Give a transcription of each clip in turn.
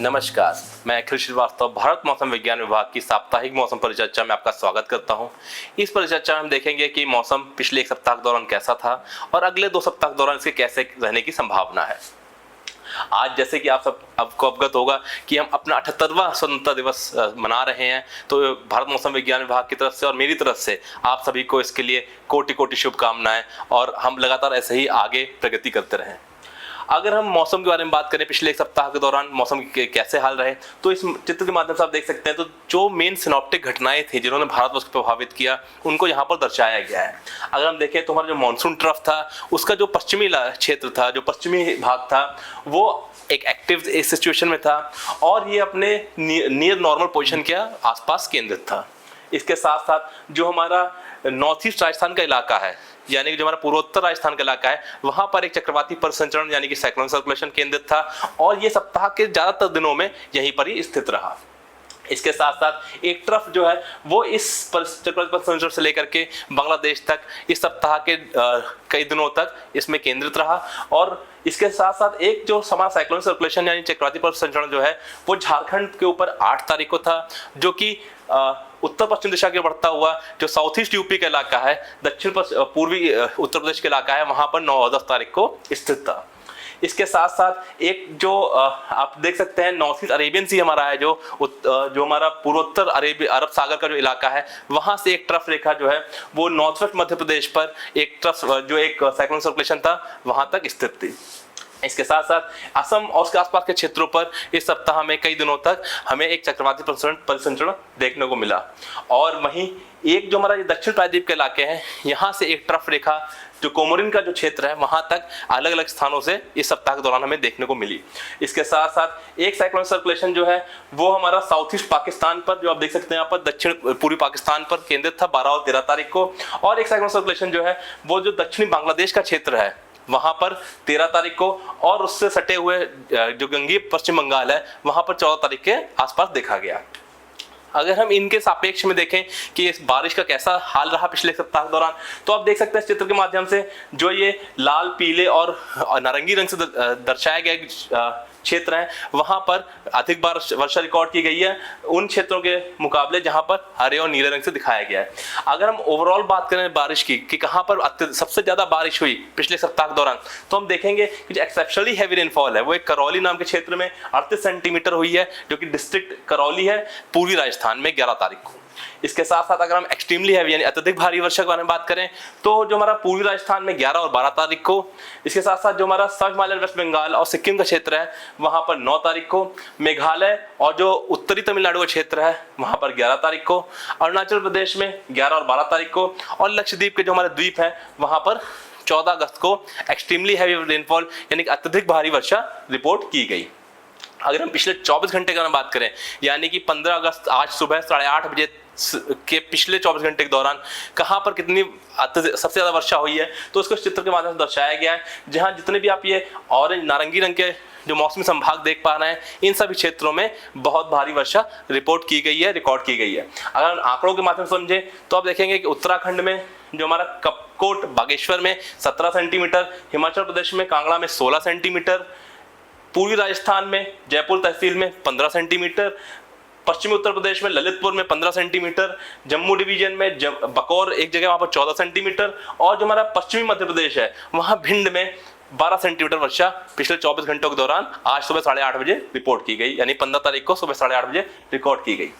नमस्कार, मैं अखिल श्रीवास्तव भारत मौसम विज्ञान विभाग की साप्ताहिक मौसम परिचर्चा में आपका स्वागत करता हूं। इस परिचर्चा में हम देखेंगे कि मौसम पिछले एक सप्ताह के दौरान कैसा था और अगले 2 सप्ताह के दौरान इसके कैसे रहने की संभावना है। आज जैसे कि आप सब आपको अवगत होगा कि हम अपना 78वां स्वतंत्रता दिवस मना रहे हैं, तो भारत मौसम विज्ञान विभाग की तरफ से और मेरी तरफ से आप सभी को इसके लिए कोटि कोटि शुभकामनाएं और हम लगातार ऐसे ही आगे प्रगति करते रहें। अगर हम मौसम के बारे में बात करें, पिछले एक सप्ताह के दौरान मौसम के कैसे हाल रहे, तो इस चित्र के माध्यम से आप देख सकते हैं। तो जो मेन सिनॉप्टिक घटनाएं थी जिन्होंने भारतवर्ष को प्रभावित किया, उनको यहाँ पर दर्शाया गया है। अगर हम देखें तो हमारा जो मानसून ट्रफ था, उसका जो पश्चिमी क्षेत्र था, जो पश्चिमी भाग था, वो एक एक्टिव इस सिचुएशन में था और ये अपने नियर नॉर्मल पोजीशन के आसपास केंद्रित था। इसके साथ साथ जो हमारा नॉर्थ ईस्ट राजस्थान का इलाका है, यानी कि जो हमारा पूर्वोत्तर राजस्थान का इलाका है, वहां पर एक चक्रवाती परिसंचरण यानी कि साइक्लोन सर्कुलेशन केंद्रित था और ये सप्ताह के ज्यादातर दिनों में यहीं पर ही स्थित रहा। इसके साथ साथ एक ट्रफ जो है वो इस चक्रवाती परिसंचरण से लेकर के बांग्लादेश तक इस सप्ताह के कई दिनों तक इसमें केंद्रित रहा। और इसके साथ साथ एक जो समान साइक्लोन सर्कुलेशन यानी चक्रवाती परिसंचरण जो है वो झारखंड के ऊपर 8 तारीख को था, जो कि उत्तर पश्चिम दिशा की बढ़ता हुआ जो साउथ ईस्ट यूपी का इलाका है, दक्षिण पूर्वी उत्तर प्रदेश के इलाका है, वहां पर 9 और 10 तारीख को स्थित था। इसके साथ साथ एक जो आप देख सकते हैं नॉर्थ ईस्ट अरेबियन सी हमारा है, जो हमारा पूर्वोत्तर अरब सागर का जो इलाका है, वहां से एक ट्रफ रेखा जो है वो नॉर्थ वेस्ट मध्य प्रदेश पर एक ट्रफ जो एक साइक्लोन सर्कुलेशन था वहां तक स्थित थी। इसके साथ साथ असम और उसके आसपास के क्षेत्रों पर इस सप्ताह में कई दिनों तक हमें एक चक्रवाती परिसंचरण देखने को मिला। और वहीं एक जो हमारा दक्षिण प्रायद्वीप के इलाके हैं, यहाँ से एक ट्रफ रेखा जो कोमोरिन का जो क्षेत्र है वहां तक अलग अलग स्थानों से इस सप्ताह के दौरान हमें देखने को मिली। इसके साथ साथ एक साइक्लोन सर्कुलेशन जो है वो हमारा साउथ ईस्ट पाकिस्तान पर, जो आप देख सकते हैं यहाँ पर, दक्षिण पूर्वी पाकिस्तान पर केंद्रित था 12 और 13 तारीख को। और एक साइक्लोन सर्कुलेशन जो है वो जो दक्षिणी बांग्लादेश का क्षेत्र है वहां पर 13 तारीख को, और उससे सटे हुए जो गंगीय पश्चिम बंगाल है वहां पर 14 तारीख के आसपास देखा गया। अगर हम इनके सापेक्ष में देखें कि इस बारिश का कैसा हाल रहा पिछले सप्ताह के दौरान, तो आप देख सकते हैं इस चित्र के माध्यम से जो ये लाल, पीले और नारंगी रंग से दर्शाया गया क्षेत्र है, वहां पर अधिक बार वर्षा रिकॉर्ड की गई है उन क्षेत्रों के मुकाबले जहां पर हरे और नीले रंग से दिखाया गया है। अगर हम ओवरऑल बात करें बारिश की कि कहां पर सबसे ज्यादा बारिश हुई पिछले सप्ताह के दौरान, तो हम देखेंगे कि जो एक्सेप्शनली हैवी रेनफॉल है वो एक करौली नाम के क्षेत्र में 38 सेंटीमीटर हुई है, जो कि डिस्ट्रिक्ट करौली है पूर्वी राजस्थान में 11 तारीख को। इसके साथ साथ अगर हम एक्सट्रीमली हैवी यानी अत्यधिक भारी वर्षा के बारे में बात करें, तो जो हमारा पूर्वी राजस्थान में 11 और 12 तारीख को, इसके साथ साथ जो हमारा सब हिमालयन वेस्ट बंगाल और सिक्किम का क्षेत्र है वहां पर 9 तारीख को, मेघालय और जो उत्तरी तमिलनाडु का क्षेत्र है वहां पर 11 तारीख को, अरुणाचल प्रदेश में 11 और 12 तारीख को, और लक्षद्वीप के जो हमारे द्वीप है वहां पर 14 अगस्त को एक्सट्रीमली हैवी रेनफॉल यानी अत्यधिक भारी वर्षा रिपोर्ट की गई। अगर हम पिछले 24 घंटे का बात करें, यानी कि 15 अगस्त आज सुबह 8:30 बजे के पिछले 24 घंटे के दौरान कहां पर कितनी सबसे ज्यादा वर्षा हुई है, तो उसको चित्र के माध्यम से दर्शाया गया है। जहां जितने भी आप ये ऑरेंज नारंगी रंग के जो मौसमी संभाग देख पा रहे हैं, इन सभी क्षेत्रों में बहुत भारी वर्षा रिपोर्ट की गई है, रिकॉर्ड की गई है। अगर हम आंकड़ों के माध्यम से समझे तो आप देखेंगे कि उत्तराखंड में जो हमारा कपकोट बागेश्वर में 17 सेंटीमीटर, हिमाचल प्रदेश में कांगड़ा में 16 सेंटीमीटर, पूर्वी राजस्थान में जयपुर तहसील में 15 सेंटीमीटर, पश्चिमी उत्तर प्रदेश में ललितपुर में 15 सेंटीमीटर, जम्मू डिवीजन में बकौर एक जगह वहां पर 14 सेंटीमीटर, और जो हमारा पश्चिमी मध्य प्रदेश है वहां भिंड में 12 सेंटीमीटर वर्षा पिछले 24 घंटों के दौरान आज सुबह 8:30 बजे रिपोर्ट की गई, यानी 15 तारीख को सुबह 8:30 बजे रिकॉर्ड की गई।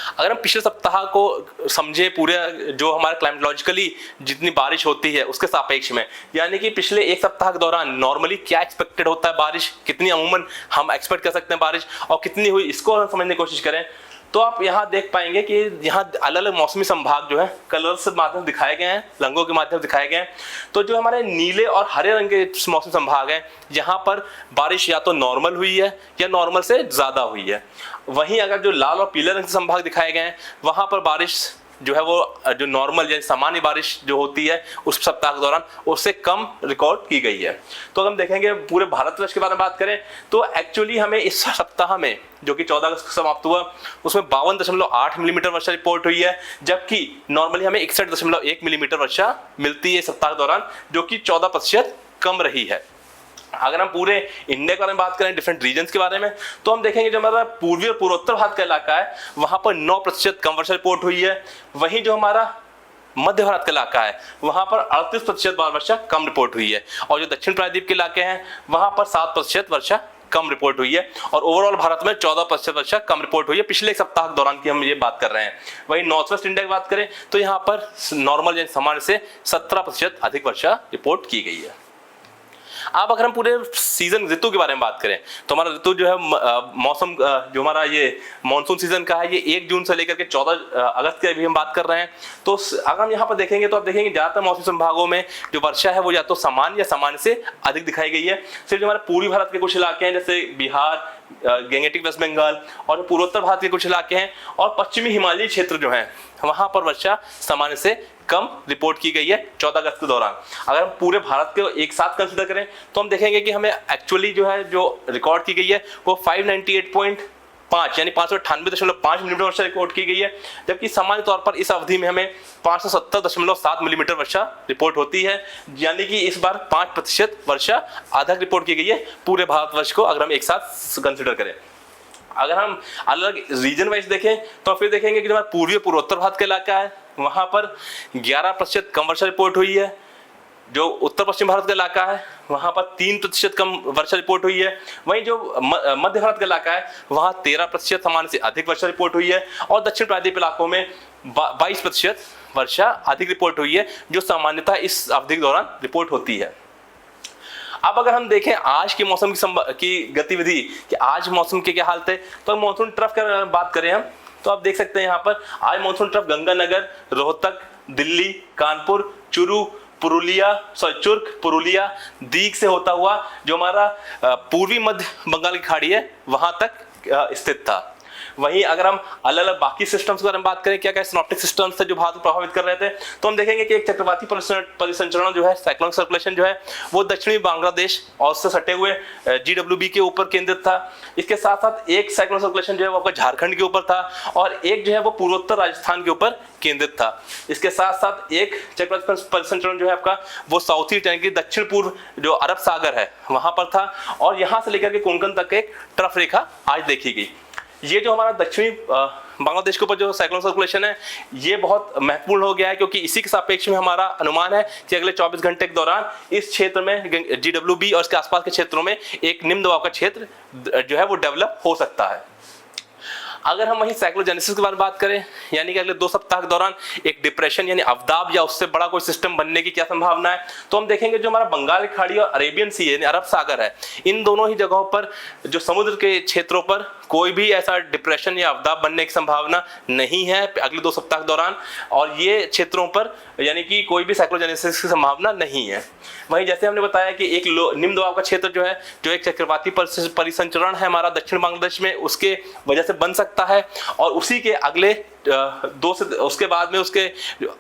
अगर हम पिछले सप्ताह को समझे पूरे जो हमारे क्लाइमेटोलॉजिकली जितनी बारिश होती है उसके सापेक्ष में, यानी कि पिछले एक सप्ताह के दौरान नॉर्मली क्या एक्सपेक्टेड होता है, बारिश कितनी अमूमन हम एक्सपेक्ट कर सकते हैं बारिश, और कितनी हुई, इसको हम समझने की कोशिश करें, तो आप यहाँ देख पाएंगे कि यहाँ अलग अलग मौसमी संभाग जो है कलर्स के माध्यम दिखाए गए हैं, रंगों के माध्यम दिखाए गए हैं। तो जो हमारे नीले और हरे रंग के मौसमी संभाग हैं, यहाँ पर बारिश या तो नॉर्मल हुई है या नॉर्मल से ज्यादा हुई है। वहीं अगर जो लाल और पीले रंग के संभाग दिखाए गए हैं, वहां पर बारिश जो है वो जो नॉर्मल या सामान्य बारिश जो होती है उस सप्ताह के दौरान उससे कम रिकॉर्ड की गई है। तो अगर हम देखेंगे पूरे भारतवर्ष के बारे में बात करें, तो एक्चुअली हमें इस सप्ताह में जो कि 14 अगस्त को समाप्त हुआ उसमें 52.8 मिलीमीटर वर्षा रिपोर्ट हुई है, जबकि नॉर्मली हमें 61.1 मिलीमीटर वर्षा मिलती है इस सप्ताह के दौरान, जो कि 14% कम रही है। अगर हम पूरे इंडिया के बारे में बात करें, डिफरेंट रीजन्स के बारे में, तो हम देखेंगे जो हमारा पूर्वी और पूर्वोत्तर भारत का इलाका है वहां पर 9% कम वर्षा रिपोर्ट हुई है। वहीं जो हमारा मध्य भारत का इलाका है वहां पर 38% वर्षा कम रिपोर्ट हुई है। और जो दक्षिण प्रायद्वीप के इलाके हैं वहां पर 7% वर्षा कम रिपोर्ट हुई है। और ओवरऑल भारत में 14% वर्षा कम रिपोर्ट हुई है पिछले एक सप्ताह के दौरान की हम ये बात कर रहे हैं। वहीं नॉर्थ वेस्ट इंडिया की बात करें तो यहाँ पर नॉर्मल यानी सामान्य से 17% अधिक वर्षा रिपोर्ट की गई है। अब अगर हम पूरे सीजन ऋतु के बारे में बात करें तो हमारा ऋतु जो है मौसम जो हमारा ये मानसून सीजन का है ये 1 जून से लेकर के 14 अगस्त की अभी हम बात कर रहे हैं। तो अगर हम यहाँ पर देखेंगे तो आप देखेंगे ज्यादातर मौसमी संभागों में जो वर्षा है वो या तो सामान्य या सामान्य से अधिक दिखाई गई है। सिर्फ जो हमारे पूर्वी भारत के कुछ इलाके हैं जैसे बिहार, गैंगेटिक वेस्ट बंगाल और पूर्वोत्तर भारत के कुछ इलाके हैं और पश्चिमी हिमालयी क्षेत्र जो है वहां पर वर्षा सामान्य से कम रिपोर्ट की गई है 14 अगस्त के दौरान। अगर हम पूरे भारत को एक साथ कंसीडर करें तो हम देखेंगे कि हमें एक्चुअली जो है जो रिकॉर्ड की गई है वो 598.5 यानी 598.5 मिलीमीटर वर्षा रिकॉर्ड की गई है, जबकि सामान्य तौर पर इस अवधि में हमें 570.7 मिलीमीटर वर्षा रिपोर्ट होती है। यानी कि इस बार 5% वर्षा अधिक रिपोर्ट की गई है पूरे भारतवर्ष को अगर हम एक साथ कंसिडर करें। अगर हम अलग रीजन वाइज देखें तो फिर देखेंगे कि जो हमारा पूर्वी पूर्वोत्तर भारत का इलाका है वहां पर 11% कम वर्षा रिपोर्ट हुई है। जो उत्तर पश्चिम भारत का इलाका है वहां पर 3% कम वर्षा रिपोर्ट हुई है। वहीं जो मध्य भारत का इलाका है वहां 13% सामान्य से अधिक वर्षा रिपोर्ट हुई है। और दक्षिण प्रायद्वीप इलाकों में 22% वर्षा अधिक रिपोर्ट हुई है जो सामान्यतः इस अवधि के दौरान रिपोर्ट होती है। अब अगर हम देखें आज के मौसम की गतिविधि कि आज मौसम के क्या हालत है तो मानसून ट्रफ की बात करें हम तो आप देख सकते हैं यहाँ पर आज मानसून ट्रफ गंगानगर, रोहतक, दिल्ली, कानपुर, चुरू, चुर्क, पुरुलिया, दीग से होता हुआ जो हमारा पूर्वी मध्य बंगाल की खाड़ी है वहां तक स्थित था। वहीं अगर हम अलग अलग बाकी सिस्टम्स के बारे में बात करें क्या क्या सिनॉप्टिक सिस्टम्स थे जो भारत को प्रभावित कर रहे थे तो हम देखेंगे कि एक चक्रवाती परिसंचरण जो है साइक्लोनिक सर्कुलेशन जो है वो दक्षिणी बांग्लादेश और उससे सटे हुए GWB के ऊपर केंद्रित था। इसके साथ साथ एक साइक्लोनिक सर्कुलेशन जो है वो झारखंड के ऊपर था और एक जो है वो पूर्वोत्तर राजस्थान के ऊपर केंद्रित था। इसके साथ साथ एक चक्रवाती परिसंचरण जो है आपका वो साउथ ईस्ट यानी कि दक्षिण पूर्व जो अरब सागर है वहां पर था और यहां से लेकर के कोंकण तक एक ट्रफ रेखा आज देखी गई। ये जो हमारा दक्षिणी बांग्लादेश के ऊपर जो साइक्लोनिक सर्कुलेशन है ये बहुत महत्वपूर्ण हो गया है क्योंकि इसी के सापेक्ष में हमारा अनुमान है कि अगले 24 घंटे के दौरान इस क्षेत्र में GWB और इसके आसपास के क्षेत्रों में एक निम्न दबाव का क्षेत्र जो है वो डेवलप हो सकता है। अगर हम वहीं साइक्लोजेनेसिस के बारे में बात करें यानी कि अगले 2 सप्ताह के दौरान एक डिप्रेशन यानी अवदाब या उससे बड़ा कोई सिस्टम बनने की क्या संभावना है तो हम देखेंगे जो हमारा बंगाल की खाड़ी और अरेबियन सी यानी अरब सागर है इन दोनों ही जगहों पर जो समुद्र के क्षेत्रों पर कोई भी ऐसा डिप्रेशन या अवदाब बनने की संभावना नहीं है अगले 2 सप्ताह के दौरान और ये क्षेत्रों पर यानी कि कोई भी साइक्लोजेनेसिस की संभावना नहीं है। वहीं जैसे हमने बताया कि एक निम्न दबाव का क्षेत्र जो है जो एक चक्रवाती परिसंचरण है हमारा दक्षिण बांग्लादेश में उसके वजह से बन सकता है और उसी के अगले 2 से उसके बाद में उसके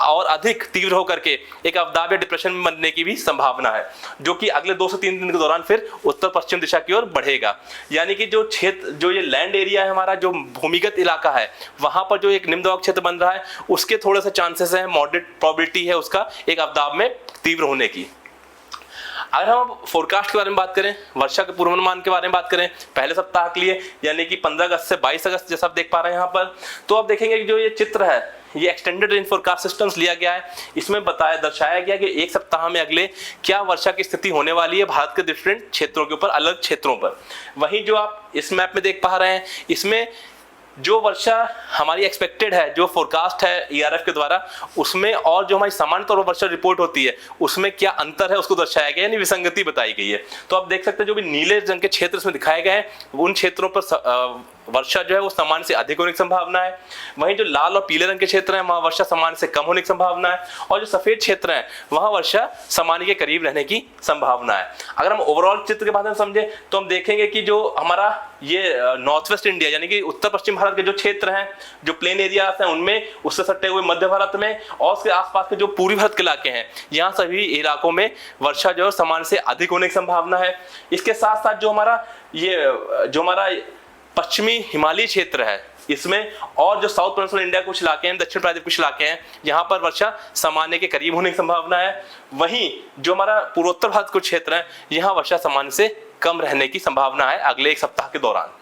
और अधिक तीव्र होकर के एक अवदाब या डिप्रेशन में बनने की भी संभावना है जो कि अगले 2 से 3 दिन के दौरान फिर उत्तर पश्चिम दिशा की ओर बढ़ेगा। यानी कि जो क्षेत्र जो ये लैंड एरिया है हमारा जो भूमिगत इलाका है वहां पर जो एक निम्न दबाव क्षेत्र बन रहा है उसके थोड़े से चांसेस है मॉडरेट प्रोबेबिलिटी है उसका एक अवदाब में तीव्र होने की। अगर हम फोरकास्ट के बारे में बात करें वर्षा के पूर्वानुमान के बारे में बात करें पहले सप्ताह के लिए यानी कि 15 अगस्त से 22 अगस्त जैसा आप देख पा रहे हैं यहाँ पर तो आप देखेंगे कि जो ये चित्र है ये एक्सटेंडेड रेंज फोरकास्ट सिस्टम्स लिया गया है। इसमें दर्शाया गया कि एक सप्ताह में अगले क्या वर्षा की स्थिति होने वाली है भारत के डिफरेंट क्षेत्रों के ऊपर अलग क्षेत्रों पर। वहीं जो आप इस मैप में देख पा रहे हैं इसमें जो वर्षा हमारी एक्सपेक्टेड है जो फोरकास्ट है ERF के द्वारा उसमें और जो हमारी सामान्य तौर पर वर्षा रिपोर्ट होती है उसमें क्या अंतर है उसको दर्शाया गया यानी विसंगति बताई गई है। तो आप देख सकते हैं जो भी नीले रंग के क्षेत्र इसमें दिखाए गए हैं उन क्षेत्रों पर वर्षा जो है वो सामान्य से अधिक होने की संभावना है। वहीं जो लाल और पीले रंग के क्षेत्र हैं वहां वर्षा सामान्य से कम होने की संभावना है और जो सफेद क्षेत्र हैं वहां वर्षा सामान्य के करीब रहने की संभावना है। अगर हम ओवरऑल चित्र के बारे में समझे तो हम देखेंगे कि जो हमारा ये नॉर्थ वेस्ट इंडिया यानी कि उत्तर पश्चिम भारत के जो क्षेत्र हैं जो प्लेन एरियाज हैं उनमें उससे सटे हुए मध्य भारत में और उसके आसपास के जो पूर्वी भारत के इलाके हैं यहाँ सभी इलाकों में वर्षा जो है सामान्य से अधिक होने की संभावना है। इसके साथ साथ जो हमारा पश्चिमी हिमालयी क्षेत्र है इसमें, और जो साउथ पेनिनसुला इंडिया कुछ इलाके हैं, दक्षिण प्रायद्वीप कुछ इलाके हैं, यहाँ पर वर्षा सामान्य के करीब होने की संभावना है। वहीं जो हमारा पूर्वोत्तर भारत कुछ क्षेत्र है, यहाँ वर्षा सामान्य से कम रहने की संभावना है अगले एक सप्ताह के दौरान।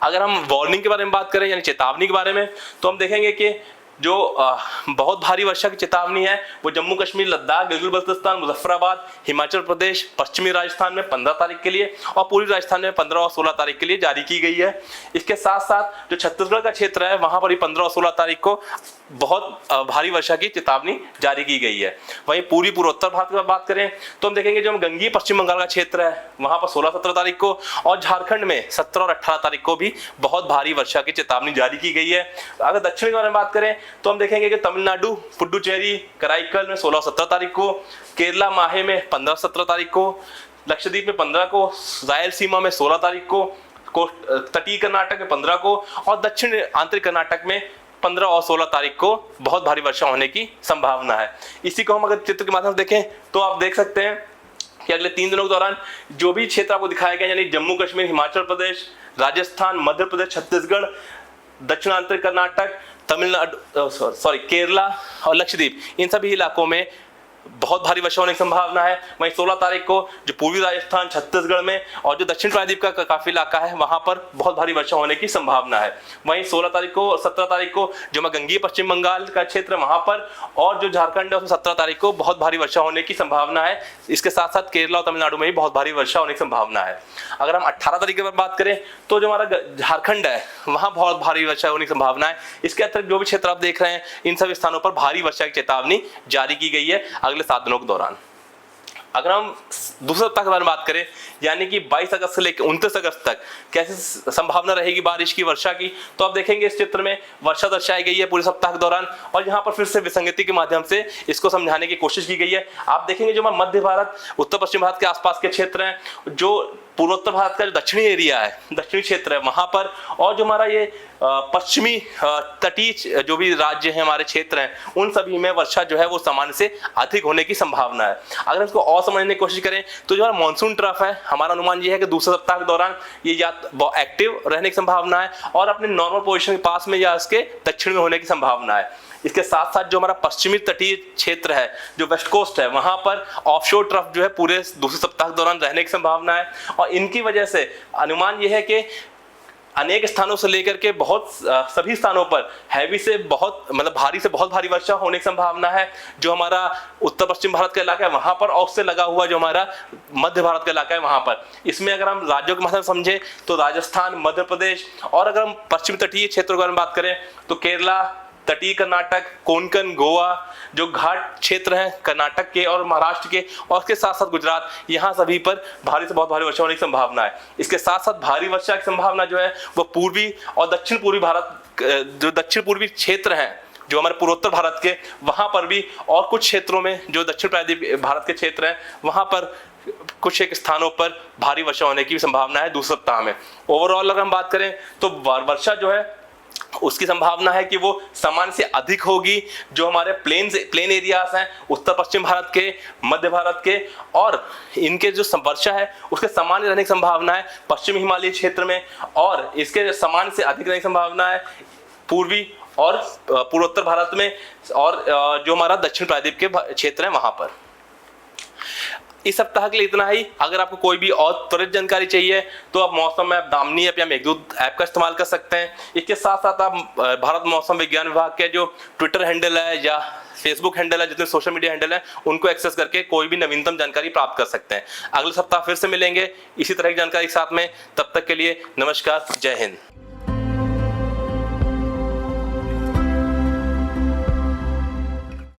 अगर हम वार्निंग के बारे में बात करें यानी चेतावनी के बारे में, तो हम देखेंगे कि जो बहुत भारी वर्षा की चेतावनी है वो जम्मू कश्मीर, लद्दाख, गिलगित बल्तिस्तान, मुजफ्फराबाद, हिमाचल प्रदेश, पश्चिमी राजस्थान में 15 तारीख के लिए और पूर्वी राजस्थान में 15 और 16 तारीख के लिए जारी की गई है। इसके साथ साथ जो छत्तीसगढ़ का क्षेत्र है वहां पर भी 15 और 16 तारीख को बहुत भारी वर्षा की चेतावनी जारी की गई है। वहीं पूर्वी पूर्वोत्तर भारत की बात करें तो हम देखेंगे जो गंगीय पश्चिम बंगाल का क्षेत्र है वहां पर 16-17 तारीख को, और झारखंड में 17 और 18 तारीख को भी बहुत भारी वर्षा की चेतावनी जारी की गई है। अगर दक्षिण के बारे में बात करें तो हम देखेंगे कि तमिलनाडु, पुडुचेरी, कराईकल में 16 और 17 तारीख को, केरला माहे में 15-17 तारीख को, लक्षद्वीप में 15 को, रायलसीमा में 16 तारीख को, तटीय कर्नाटक में 15 को और दक्षिण आंतरिक कर्नाटक में 15 और 16 तारीख को बहुत भारी वर्षा होने की संभावना है। इसी को हम अगर चित्र के माध्यम से देखें तो आप देख सकते हैं कि अगले 3 दिनों के दौरान जो भी क्षेत्र आपको दिखाया गया यानी जम्मू कश्मीर, हिमाचल प्रदेश, राजस्थान, मध्य प्रदेश, छत्तीसगढ़, दक्षिण आंतरिक कर्नाटक, तमिलनाडु, केरला और लक्षद्वीप, इन सभी इलाकों में बहुत भारी वर्षा होने की संभावना है। वहीं 16 तारीख को जो पूर्वी राजस्थान, छत्तीसगढ़ में और जो दक्षिण प्रायद्वीप का काफी इलाका है वहां पर बहुत भारी वर्षा होने की संभावना है। वहीं 16 तारीख को और 17 तारीख को जो गंगीय पश्चिम बंगाल का क्षेत्र है वहां पर और जो झारखंड है उसमें 17 तारीख को बहुत भारी वर्षा होने की संभावना है। इसके साथ साथ केरला और तमिलनाडु में भी बहुत भारी वर्षा होने की संभावना है। अगर हम 18 तारीख की बात करें तो जो हमारा झारखंड है वहां बहुत भारी वर्षा होने की संभावना है। इसके अतिरिक्त जो भी क्षेत्र आप देख रहे हैं इन सभी स्थानों पर भारी वर्षा की चेतावनी जारी की गई है अगले 7 दिनों के दौरान। अगर हम दूसरे सप्ताह के बारे में बात करें यानी कि 22 अगस्त से लेकर 29 अगस्त तक कैसी संभावना रहेगी बारिश की, वर्षा की, तो आप देखेंगे इस चित्र में वर्षा दर्शाई गई है पूरे सप्ताह के दौरान और यहाँ पर फिर से विसंगति के माध्यम से इसको समझाने की कोशिश की गई है। आप देखेंगे जो मध्य भारत, उत्तर पश्चिम भारत के आसपास के क्षेत्र हैं, जो पूर्वोत्तर भारत का जो दक्षिणी एरिया है, दक्षिणी क्षेत्र है वहां पर, और जो हमारा ये पश्चिमी तटीय जो भी राज्य हैं, हमारे क्षेत्र हैं, उन सभी में वर्षा जो है वो सामान्य से अधिक होने की संभावना है। अगर इसको और समझने की कोशिश करें तो जो हमारा मानसून ट्रफ है, हमारा अनुमान ये है कि दूसरे सप्ताह के दौरान ये या एक्टिव रहने की संभावना है और अपने नॉर्मल पोजीशन के पास में या इसके दक्षिण में होने की संभावना है। इसके साथ साथ जो हमारा पश्चिमी तटीय क्षेत्र है, जो वेस्ट कोस्ट है, वहां पर ऑफशोर ट्रफ जो है पूरे दूसरे सप्ताह के दौरान रहने की संभावना है और इनकी वजह से अनुमान यह है कि अनेक स्थानों से लेकर के बहुत सभी स्थानों पर हैवी से बहुत मतलब भारी से बहुत भारी वर्षा होने की संभावना है। जो हमारा उत्तर पश्चिम भारत का इलाका है वहां पर और उससे लगा हुआ जो हमारा मध्य भारत का इलाका है वहां पर, इसमें अगर हम राज्यों के मतलब समझे तो राजस्थान, मध्य प्रदेश, और अगर हम पश्चिमी तटीय क्षेत्रों के बारे में बात करें तो केरला, तटीय कर्नाटक, कोंकण, गोवा, जो घाट क्षेत्र हैं कर्नाटक के और महाराष्ट्र के, और उसके साथ साथ गुजरात, यहाँ सभी पर भारी से बहुत भारी वर्षा होने की संभावना है। इसके साथ साथ भारी वर्षा की संभावना जो है वो पूर्वी और दक्षिण पूर्वी भारत, जो दक्षिण पूर्वी क्षेत्र हैं जो हमारे पूर्वोत्तर भारत के, वहां पर भी और कुछ क्षेत्रों में जो दक्षिण प्रायद्वीप भारत के क्षेत्र हैं वहां पर कुछ एक स्थानों पर भारी वर्षा होने की संभावना है दूसरे सप्ताह में। ओवरऑल अगर हम बात करें तो वर्षा जो है उसकी संभावना है कि वो सामान्य से अधिक होगी। जो हमारे प्लेन एरियाज हैं उत्तर पश्चिम भारत के, मध्य भारत के, और इनके जो वर्षा है उसके सामान्य रहने की संभावना है पश्चिमी हिमालय क्षेत्र में, और इसके सामान्य से अधिक रहने की संभावना है पूर्वी और पूर्वोत्तर भारत में, और जो हमारा दक्षिण प्रायद्वीप के क्षेत्र है वहां पर। इस सप्ताह के लिए इतना ही। अगर आपको कोई भी और त्वरित जानकारी चाहिए तो आप मौसम ऐप दामिनी ऐप या मेघदूत ऐप का इस्तेमाल कर सकते हैं। इसके साथ साथ आप भारत मौसम विज्ञान विभाग के जो ट्विटर हैंडल है या फेसबुक हैंडल है, जितने सोशल मीडिया हैंडल है, उनको एक्सेस करके कोई भी नवीनतम जानकारी प्राप्त कर सकते हैं। अगले सप्ताह फिर से मिलेंगे इसी तरह की जानकारी के साथ में। तब तक के लिए नमस्कार, जय हिंद।